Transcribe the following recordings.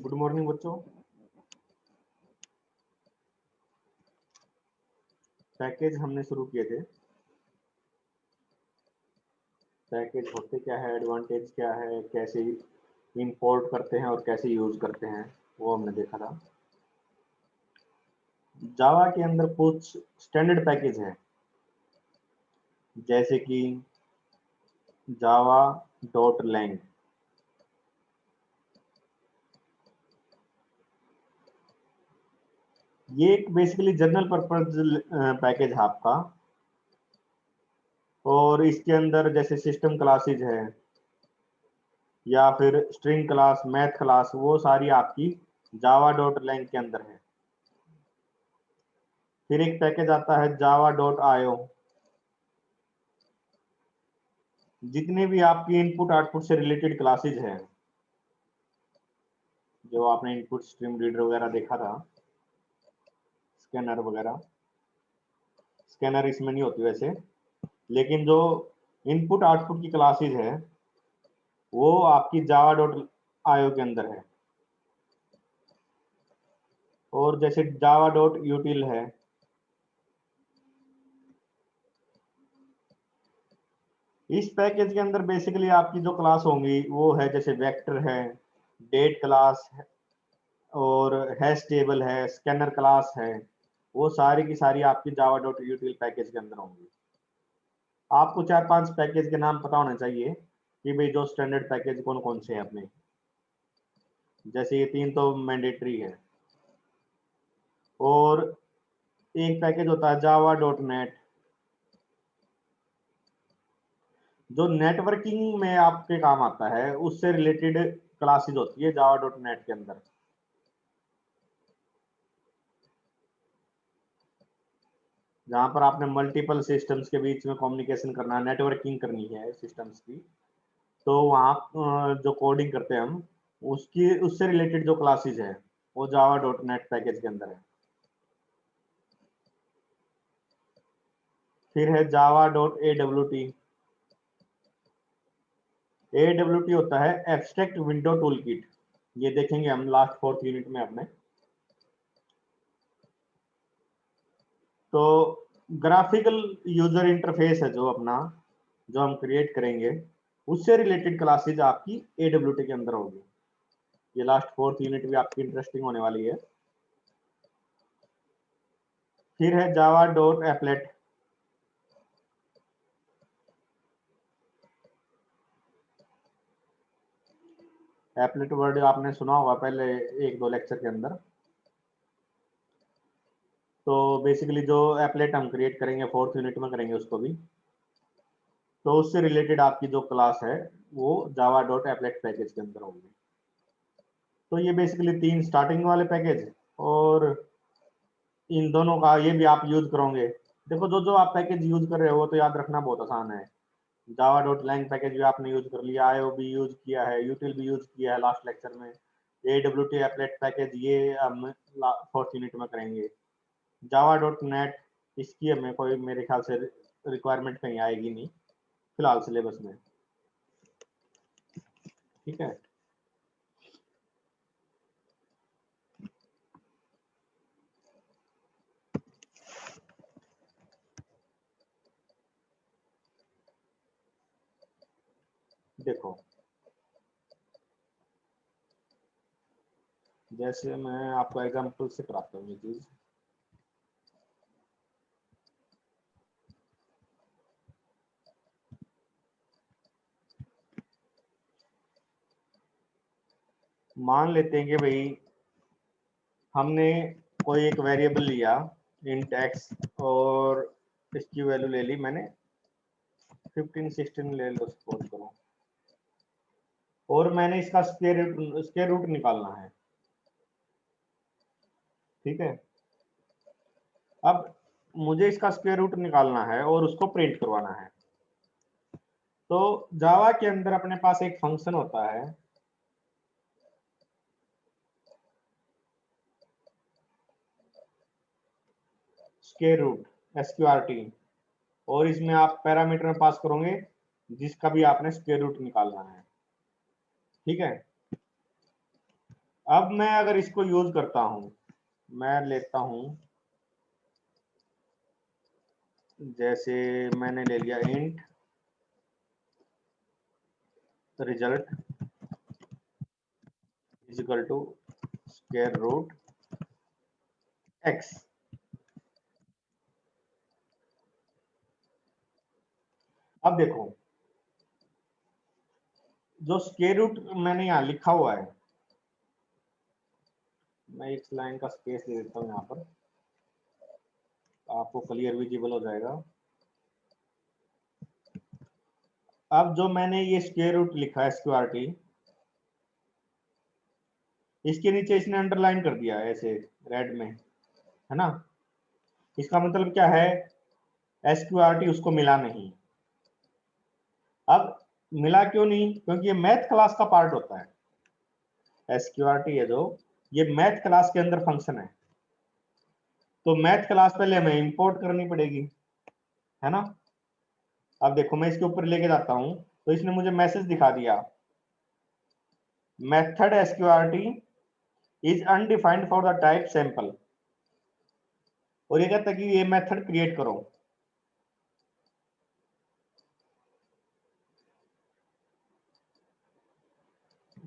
Good morning बच्चों। Package हमने शुरू किए थे। पैकेज होते क्या है, एडवांटेज क्या है, कैसे इंपोर्ट करते हैं और कैसे यूज करते हैं, वो हमने देखा था। जावा के अंदर कुछ स्टैंडर्ड पैकेज हैं, जैसे कि जावा डॉट लैंग। ये एक बेसिकली जनरल पर्पज पैकेज है आपका, और इसके अंदर जैसे सिस्टम क्लासेज है या फिर स्ट्रिंग क्लास, मैथ क्लास, वो सारी आपकी जावा डॉट लैंग के अंदर है। फिर एक पैकेज आता है जावा डॉट आईओ। जितने भी आपकी इनपुट आउटपुट से रिलेटेड क्लासेज हैं, जो आपने इनपुट स्ट्रीम रीडर वगैरह देखा था, स्कैनर वगैरह, स्कैनर इसमें नहीं होती वैसे, लेकिन जो इनपुट आउटपुट की क्लासेज है वो आपकी जावा डॉट आईओ के अंदर है। और जैसे जावा डॉट यूटिल है, इस पैकेज के अंदर बेसिकली आपकी जो क्लास होंगी वो है जैसे वेक्टर है, डेट क्लास है, और हैश टेबल है, स्कैनर क्लास है, वो सारी की सारी आपकी जावा डॉट यूटिल पैकेज के अंदर होंगी। आपको 4-5 पैकेज के नाम पता होने चाहिए कि भाई जो स्टैंडर्ड पैकेज कौन कौन से हैं अपने। जैसे ये 3 तो मैंडेटरी है, और एक पैकेज होता है जावा डॉट नेट, जो नेटवर्किंग में आपके काम आता है, उससे रिलेटेड क्लासेज होती है जावा डॉट नेट के अंदर। जहां पर आपने मल्टीपल सिस्टम्स के बीच में कम्युनिकेशन करना है, नेटवर्किंग करनी है सिस्टम्स की, तो वहाँ जो कोडिंग करते हैं हम, उसकी उससे रिलेटेड जो क्लासेज है वो जावा डॉट नेट पैकेज के अंदर है। फिर है जावा डॉट AWT। AWT होता है एब्स्ट्रैक्ट विंडो टूल किट। ये देखेंगे हम लास्ट 4th यूनिट में अपने। तो ग्राफिकल यूजर इंटरफेस है जो अपना, जो हम क्रिएट करेंगे, उससे रिलेटेड क्लासेज आपकी AWT के अंदर होगी। ये लास्ट 4th यूनिट भी आपकी इंटरेस्टिंग होने वाली है। फिर है Java dot applet. Applet word आपने सुना होगा पहले 1-2 लेक्चर के अंदर। तो बेसिकली जो एप्लेट हम क्रिएट करेंगे 4th यूनिट में करेंगे उसको भी, तो उससे रिलेटेड आपकी जो क्लास है वो जावा डॉट एप्लेट पैकेज के अंदर होगी। तो ये बेसिकली 3 स्टार्टिंग वाले पैकेज, और इन दोनों का ये भी आप यूज करोगे। देखो जो जो आप पैकेज यूज कर रहे हो वो तो याद रखना बहुत आसान है। जावा डॉट लैंग पैकेज भी आपने यूज कर लिया, आईओ भी यूज किया है, यूटिल भी यूज किया है लास्ट लेक्चर में। AWT एप्लेट पैकेज ये हम 4th यूनिट में करेंगे। जावा डॉट नेट, इसकी हमें कोई मेरे ख्याल से रिक्वायरमेंट कहीं आएगी नहीं फिलहाल सिलेबस में। ठीक है। देखो जैसे मैं आपको एग्जांपल से कराता हूँ ये चीज। मान लेते हैं कि भाई हमने कोई एक वेरिएबल लिया इंट एक्स, और इसकी वैल्यू ले ली मैंने 15-16 ले लो सपोज करो, और मैंने इसका स्क्वायर रूट निकालना है। ठीक है। अब मुझे इसका स्क्वायर रूट निकालना है और उसको प्रिंट करवाना है। तो जावा के अंदर अपने पास एक फंक्शन होता है स्क्वायर रूट, SQRT, और इसमें आप पैरामीटर में पास करोगे जिसका भी आपने स्क्वायर रूट निकालना है। ठीक है। अब मैं अगर इसको यूज करता हूं, मैं लेता हूं, जैसे मैंने ले लिया int result is equal to square root X. अब देखो, जो स्क्वायर रूट मैंने यहाँ लिखा हुआ है, मैं एक लाइन का स्पेस दे देता हूँ यहाँ पर, आपको क्लियर विजिबल हो जाएगा। अब जो मैंने ये स्क्वायर रूट लिखा है स्क्वायरटी, इसके नीचे इसने अंडरलाइन कर दिया है ऐसे रेड में, है ना। इसका मतलब क्या है, एसक्यूआरटी उसको मिला नहीं। अब मिला क्यों नहीं, क्योंकि ये मैथ क्लास का पार्ट होता है। एसक्यूआरटी है जो, ये मैथ क्लास के अंदर फंक्शन है, तो मैथ क्लास पहले हमें इंपोर्ट करनी पड़ेगी, है ना। अब देखो मैं इसके ऊपर लेके जाता हूं, तो इसने मुझे मैसेज दिखा दिया, method SQRT is undefined for the type sample, और ये कहता है कि ये मेथड क्रिएट करो।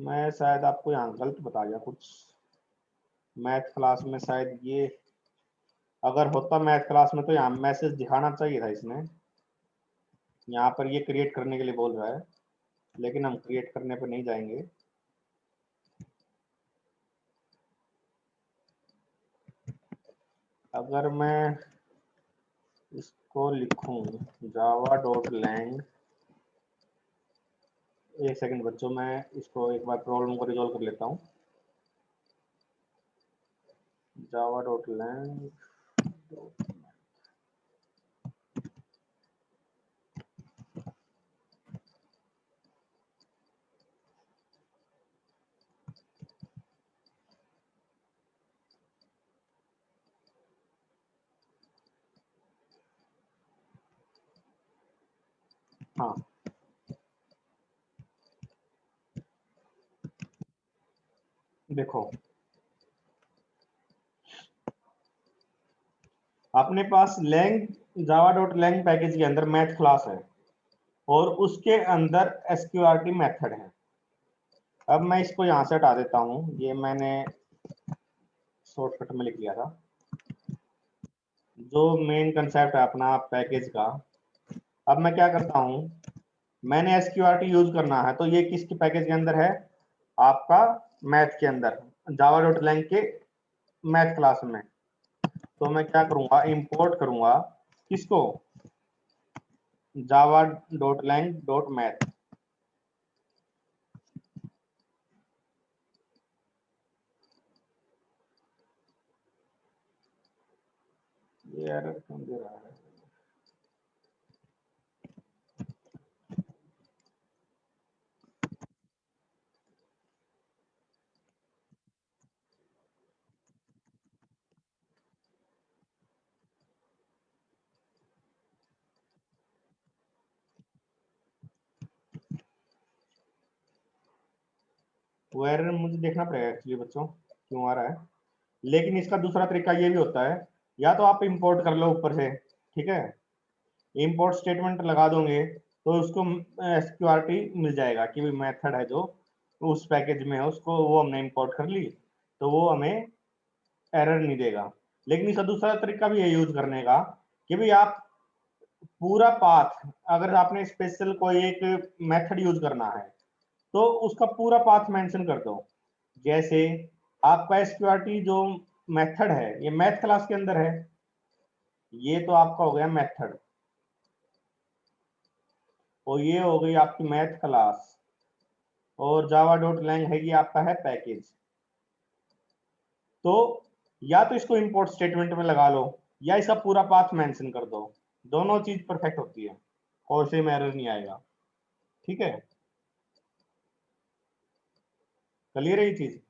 मैं शायद आपको यहाँ गलत बता गया कुछ, मैथ क्लास में शायद ये अगर होता मैथ क्लास में तो यहाँ मैसेज दिखाना चाहिए था इसने। यहाँ पर ये क्रिएट करने के लिए बोल रहा है, लेकिन हम क्रिएट करने पर नहीं जाएंगे। अगर मैं इसको लिखूं जावा डॉट लैंग, एक सेकंड बच्चों, मैं इसको एक बार प्रॉब्लम को रिजॉल्व कर लेता हूँ। जावा डॉट लैंग, हाँ देखो, अपने पास lang Java dot lang package के अंदर मैथ क्लास है और उसके अंदर एसक्यूआरटी मेथड है। अब मैं इसको यहाँ से हटा देता हूँ, ये मैंने शॉर्टकट में लिख लिया था। जो मेन कंसेप्ट है अपना पैकेज का, अब मैं क्या करता हूँ, मैंने एसक्यूआरटी यूज करना है, तो ये किसके पैकेज के अंदर है, आपका मैथ के अंदर, जावा डॉट लैंग के मैथ क्लास में। तो मैं क्या करूंगा, इंपोर्ट करूंगा किसको, Java dot lang dot math. ये एरर क्यों दे रहा है, वो एरर मुझे देखना पड़ेगा एक्चुअली बच्चों क्यों आ रहा है। लेकिन इसका दूसरा तरीका ये भी होता है, या तो आप इंपोर्ट कर लो ऊपर से, ठीक है, इंपोर्ट स्टेटमेंट लगा दोगे तो उसको एसक्यूआरटी मिल जाएगा कि मेथड है जो उस पैकेज में है, उसको वो हमने इंपोर्ट कर ली, तो वो हमें एरर नहीं देगा। लेकिन इसका दूसरा तरीका भी है यूज करने का, कि भाई आप पूरा पाथ, अगर आपने स्पेशल कोई एक मेथड यूज करना है तो उसका पूरा पाथ मेंशन कर दो। जैसे आपका एसक्यूआरटी जो मेथड है ये मैथ क्लास के अंदर है, ये तो आपका हो गया मेथड, और ये हो गई आपकी मैथ क्लास, और जावा डॉट लैंग है ये आपका है पैकेज। तो या तो इसको इंपोर्ट स्टेटमेंट में लगा लो, या इसका पूरा पाथ मेंशन कर दो, दोनों चीज परफेक्ट होती है और सेम एरर नहीं आएगा। ठीक है, क्लियर है ये चीज।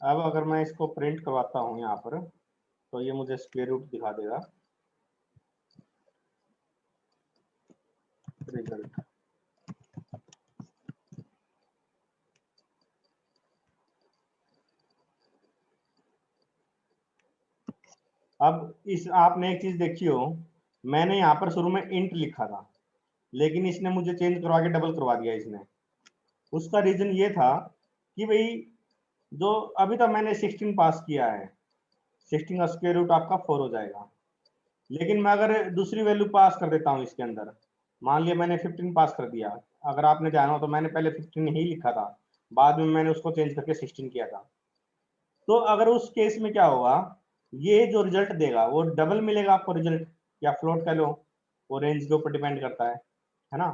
अब अगर मैं इसको प्रिंट करवाता हूँ यहाँ पर, तो ये मुझे स्क्वायर रूट दिखा देगा रिजल्ट। अब इस आपने एक चीज देखी हो, मैंने यहाँ पर शुरू में इंट लिखा था, लेकिन इसने मुझे चेंज करवा के डबल करवा दिया इसने। उसका रीजन ये था कि भाई जो अभी तक मैंने 16 पास किया है, 16 का स्क्वायर रूट आपका 4 हो जाएगा। लेकिन मैं अगर दूसरी वैल्यू पास कर देता हूँ इसके अंदर, मान लिया मैंने 15 पास कर दिया, अगर आपने जाना हो तो मैंने पहले 15 ही लिखा था, बाद में मैंने उसको चेंज करके 16 किया था। तो अगर उस केस में क्या होगा, ये जो रिजल्ट देगा वो डबल मिलेगा आपको रिजल्ट, या फ्लोट कह लो, वो रेंज के ऊपर डिपेंड करता है ना।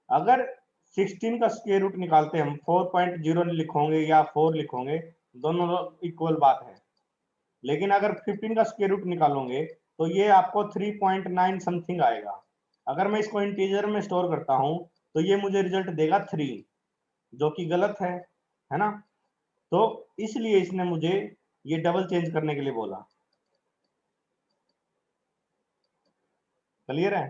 अगर 16 का स्क्वायर रूट निकालते हम 4.0 लिखोगे या 4 लिखोगे, दोनों इक्वल बात है। लेकिन अगर 15 का स्क्वायर रूट निकालोगे तो ये आपको 3.9 समथिंग आएगा। अगर मैं इसको इंटीजर में स्टोर करता हूं तो ये मुझे रिजल्ट देगा 3, जो कि गलत है ना। तो इसलिए इसने मुझे ये डबल चेंज करने के लिए बोला। क्लियर है?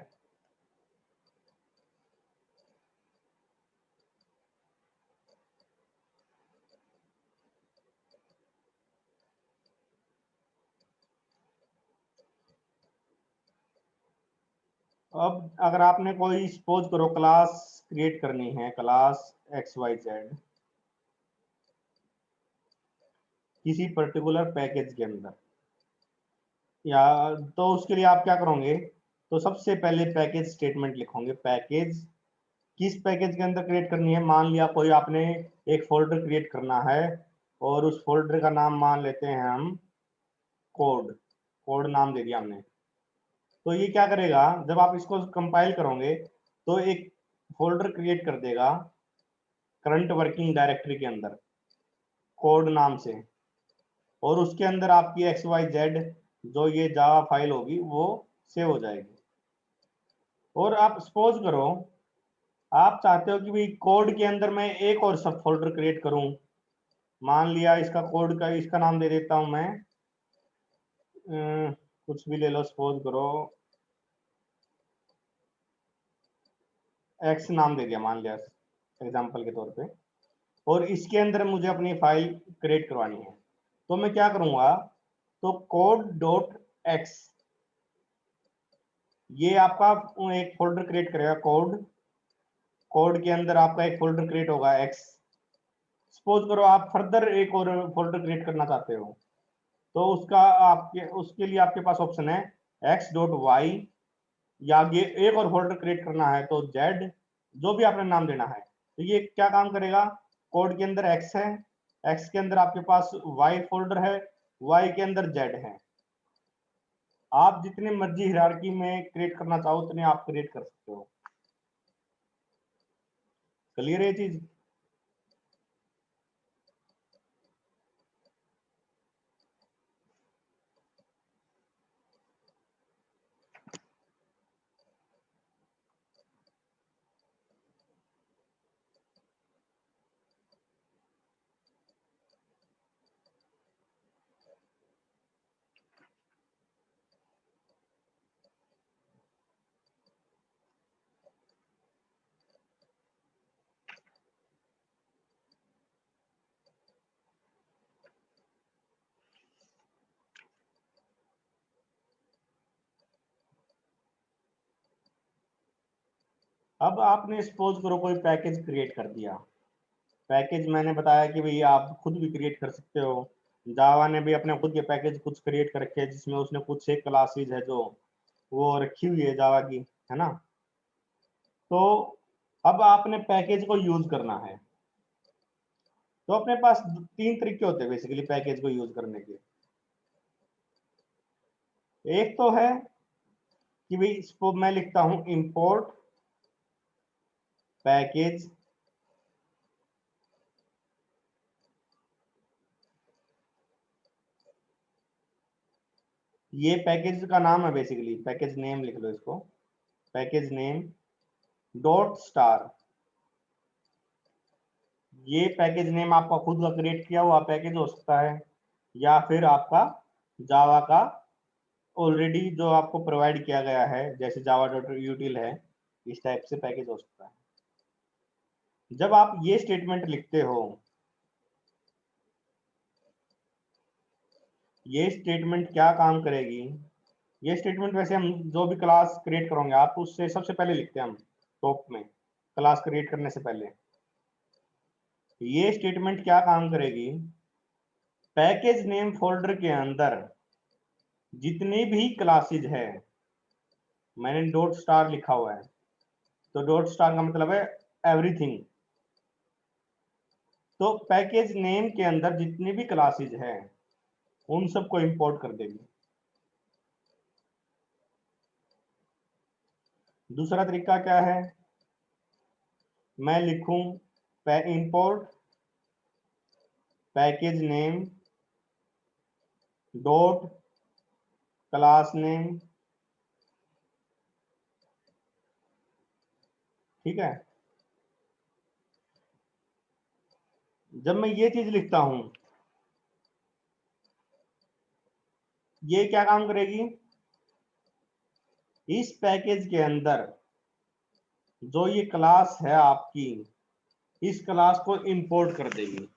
अब अगर आपने कोई सपोज करो क्लास क्रिएट करनी है, क्लास XYZ किसी पर्टिकुलर पैकेज के अंदर, या तो उसके लिए आप क्या करोगे, तो सबसे पहले पैकेज स्टेटमेंट लिखोगे। पैकेज किस पैकेज के अंदर क्रिएट करनी है, मान लिया कोई आपने एक फोल्डर क्रिएट करना है और उस फोल्डर का नाम मान लेते हैं हम कोड, कोड नाम दे दिया हमने। तो ये क्या करेगा, जब आप इसको कंपाइल करोगे तो एक फोल्डर क्रिएट कर देगा करंट वर्किंग डायरेक्टरी के अंदर कोड नाम से, और उसके अंदर आपकी XYZ जो ये जावा फाइल होगी वो सेव हो जाएगी। और आप सपोज करो आप चाहते हो कि भाई कोड के अंदर मैं एक और सब फोल्डर क्रिएट करूं, मान लिया इसका कोड का इसका नाम दे देता हूं मैं, कुछ भी ले लो, सपोज करो एक्स नाम दे दिया मान लिया एग्जांपल के तौर पे, और इसके अंदर मुझे अपनी फाइल क्रिएट करवानी है। तो मैं क्या करूंगा, तो कोड डॉट एक्स, ये आपका एक फोल्डर क्रिएट करेगा कोड, कोड के अंदर आपका एक फोल्डर क्रिएट होगा एक्स। सपोज करो आप फर्दर एक और फोल्डर क्रिएट करना चाहते हो, तो उसका आपके उसके लिए आपके पास ऑप्शन है x.y, या ये एक और फोल्डर क्रिएट करना है तो z, जो भी आपने नाम देना है। तो ये क्या काम करेगा, कोड के अंदर x है, x के अंदर आपके पास y फोल्डर है, y के अंदर z है। आप जितने मर्जी हिरार्की में क्रिएट करना चाहो उतने आप क्रिएट कर सकते हो। क्लियर है ये चीज? अब आपने सपोज करो कोई पैकेज क्रिएट कर दिया, पैकेज मैंने बताया कि भाई आप खुद भी क्रिएट कर सकते हो। जावा ने भी अपने खुद के पैकेज कुछ क्रिएट कर रखे हैं, जिसमें उसने कुछ एक क्लासेज है जो वो रखी हुई है जावा की, है ना। तो अब आपने पैकेज को यूज करना है, तो अपने पास तीन तरीके होते हैं बेसिकली पैकेज को यूज करने के। एक तो है कि भाई इसको मैं लिखता हूं इंपोर्ट पैकेज, ये पैकेज का नाम है, बेसिकली पैकेज नेम लिख लो इसको, पैकेज नेम डॉट स्टार, ये पैकेज नेम आपका खुद का क्रिएट किया हुआ पैकेज हो सकता है, या फिर आपका जावा का ऑलरेडी जो आपको प्रोवाइड किया गया है, जैसे जावा डॉट यूटिल है, इस टाइप से पैकेज हो सकता है। जब आप ये स्टेटमेंट लिखते हो, ये स्टेटमेंट क्या काम करेगी, ये स्टेटमेंट वैसे हम जो भी क्लास क्रिएट करोगे आप, उससे सबसे पहले लिखते हैं हम टॉप में, क्लास क्रिएट करने से पहले। ये स्टेटमेंट क्या काम करेगी, पैकेज नेम फोल्डर के अंदर जितनी भी क्लासेज है, मैंने डॉट स्टार लिखा हुआ है, तो डॉट स्टार का मतलब है एवरीथिंग। तो पैकेज नेम के अंदर जितनी भी क्लासेज है उन सबको इंपोर्ट कर देगी। दूसरा तरीका क्या है, मैं लिखूं import package name dot class name, ठीक है। जब मैं ये चीज लिखता हूं, ये क्या काम करेगी, इस पैकेज के अंदर जो ये क्लास है आपकी, इस क्लास को इंपोर्ट कर देगी।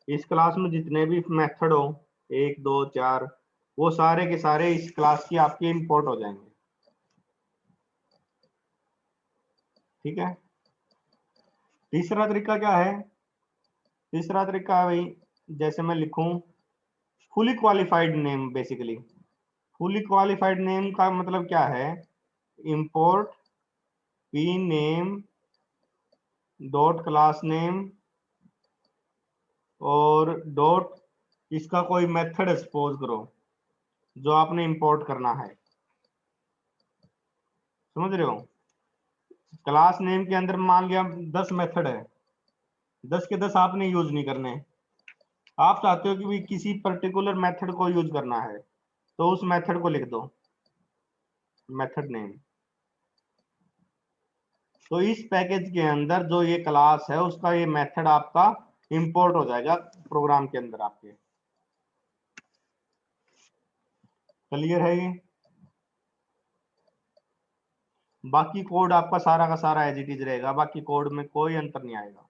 इस क्लास में जितने भी मेथड हो, 1 2 4, वो सारे के सारे इस क्लास की आपके इंपोर्ट हो जाएंगे, ठीक है। तीसरा तरीका क्या है, तीसरा तरीका है भाई, जैसे मैं लिखूं fully qualified name. Basically fully qualified name का मतलब क्या है, import P name dot class name और डॉट इसका कोई मेथड सपोज करो जो आपने इंपोर्ट करना है, समझ रहे हो। क्लास नेम के अंदर मान लिया 10 मेथड है, 10 के 10 आपने यूज नहीं करने। आप चाहते हो कि भी किसी पर्टिकुलर मेथड को यूज करना है, तो उस मेथड को लिख दो मेथड नेम। तो इस पैकेज के अंदर जो ये क्लास है उसका ये मेथड आपका इंपोर्ट हो जाएगा प्रोग्राम के अंदर आपके। क्लियर है ये। बाकी कोड आपका सारा का सारा एज इट इज रहेगा, बाकी कोड में कोई अंतर नहीं आएगा।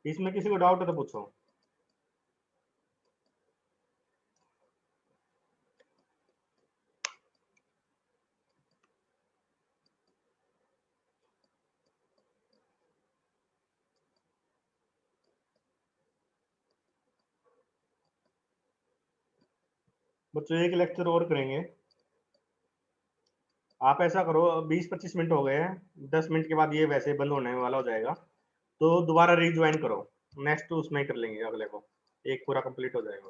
इसमें किसी को डाउट है तो पूछो। बच्चों एक लेक्चर और करेंगे। आप ऐसा करो, 20-25 मिनट हो गए हैं, 10 मिनट के बाद ये वैसे बंद होने वाला हो जाएगा, तो दोबारा रिज्वाइन करो, नेक्स्ट उसमें कर लेंगे, अगले को एक पूरा कंप्लीट हो जाएगा।